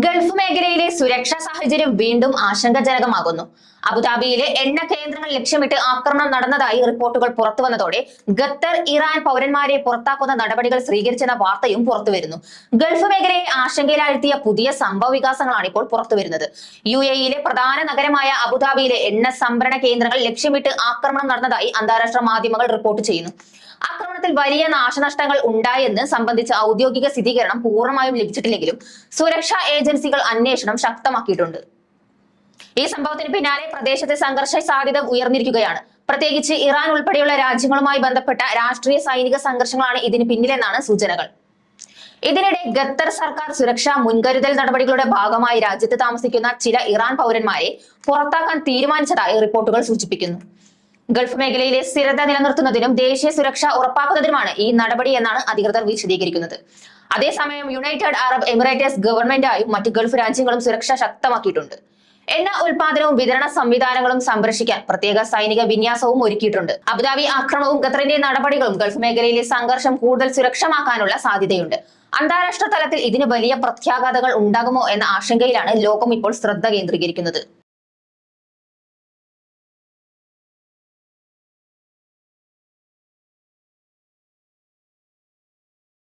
Gulf മേഖലയിലെ സുരക്ഷാ സാഹചര്യം വീണ്ടും ആശങ്കാജനകമാകുന്നു. അബുദാബിയിലെ എണ്ണ കേന്ദ്രങ്ങൾ ലക്ഷ്യമിട്ട് ആക്രമണം നടന്നതായി റിപ്പോർട്ടുകൾ പുറത്തുവന്നതോടെ ഖത്തർ ഇറാൻ പൗരന്മാരെ പുറത്താക്കുന്ന നടപടികൾ സ്വീകരിച്ചെന്ന വാർത്തയും പുറത്തുവരുന്നു. ഗൾഫ് മേഖലയെ ആശങ്കയിലാഴ്ത്തിയ പുതിയ സംഭവ വികാസങ്ങളാണ് ഇപ്പോൾ പുറത്തുവരുന്നത്. UAE-യിലെ പ്രധാന നഗരമായ അബുദാബിയിലെ എണ്ണ സംഭരണ കേന്ദ്രങ്ങൾ ലക്ഷ്യമിട്ട് ആക്രമണം നടന്നതായി അന്താരാഷ്ട്ര മാധ്യമങ്ങൾ റിപ്പോർട്ട് ചെയ്യുന്നു. ആക്രമണത്തിൽ വലിയ നാശനഷ്ടങ്ങൾ ഉണ്ടായെന്ന് സംബന്ധിച്ച ഔദ്യോഗിക സ്ഥിരീകരണം പൂർണ്ണമായും ലഭിച്ചിട്ടില്ലെങ്കിലും സുരക്ഷാ ഏജൻസികൾ അന്വേഷണം ശക്തമാക്കിയിട്ടുണ്ട്. ഈ സംഭവത്തിന് പിന്നാലെ പ്രദേശത്തെ സംഘർഷ സാധ്യത ഉയർന്നിരിക്കുകയാണ്. പ്രത്യേകിച്ച് ഇറാൻ ഉൾപ്പെടെയുള്ള രാജ്യങ്ങളുമായി ബന്ധപ്പെട്ട രാഷ്ട്രീയ സൈനിക സംഘർഷങ്ങളാണ് ഇതിന് പിന്നിലെന്നാണ് സൂചനകൾ. ഇതിനിടെ ഖത്തർ സർക്കാർ സുരക്ഷാ മുൻകരുതൽ നടപടികളുടെ ഭാഗമായി രാജ്യത്ത് താമസിക്കുന്ന ചില ഇറാൻ പൗരന്മാരെ പുറത്താക്കാൻ തീരുമാനിച്ചതായി റിപ്പോർട്ടുകൾ സൂചിപ്പിക്കുന്നു. ഗൾഫ് മേഖലയിലെ സ്ഥിരത നിലനിർത്തുന്നതിനും ദേശീയ സുരക്ഷ ഉറപ്പാക്കുന്നതിനുമാണ് ഈ നടപടി എന്നാണ് അധികൃതർ വിശദീകരിക്കുന്നത്. അതേസമയം യുണൈറ്റഡ് അറബ് എമിറേറ്റ്സ് ഗവൺമെന്റായും മറ്റ് ഗൾഫ് രാജ്യങ്ങളും സുരക്ഷ ശക്തമാക്കിയിട്ടുണ്ട്. എണ്ണ ഉൽപാദനവും വിതരണ സംവിധാനങ്ങളും സംരക്ഷിക്കാൻ പ്രത്യേക സൈനിക വിന്യാസവും ഒരുക്കിയിട്ടുണ്ട്. അബുദാബി ആക്രമണവും ഖത്തറിന്റെ നടപടികളും ഗൾഫ് മേഖലയിലെ സംഘർഷം കൂടുതൽ സുരക്ഷമാക്കാനുള്ള സാധ്യതയുണ്ട്. അന്താരാഷ്ട്ര തലത്തിൽ ഇതിന് വലിയ പ്രത്യാഘാതങ്ങൾ ഉണ്ടാകുമോ എന്ന ആശങ്കയിലാണ് ലോകം ഇപ്പോൾ ശ്രദ്ധ കേന്ദ്രീകരിക്കുന്നത്.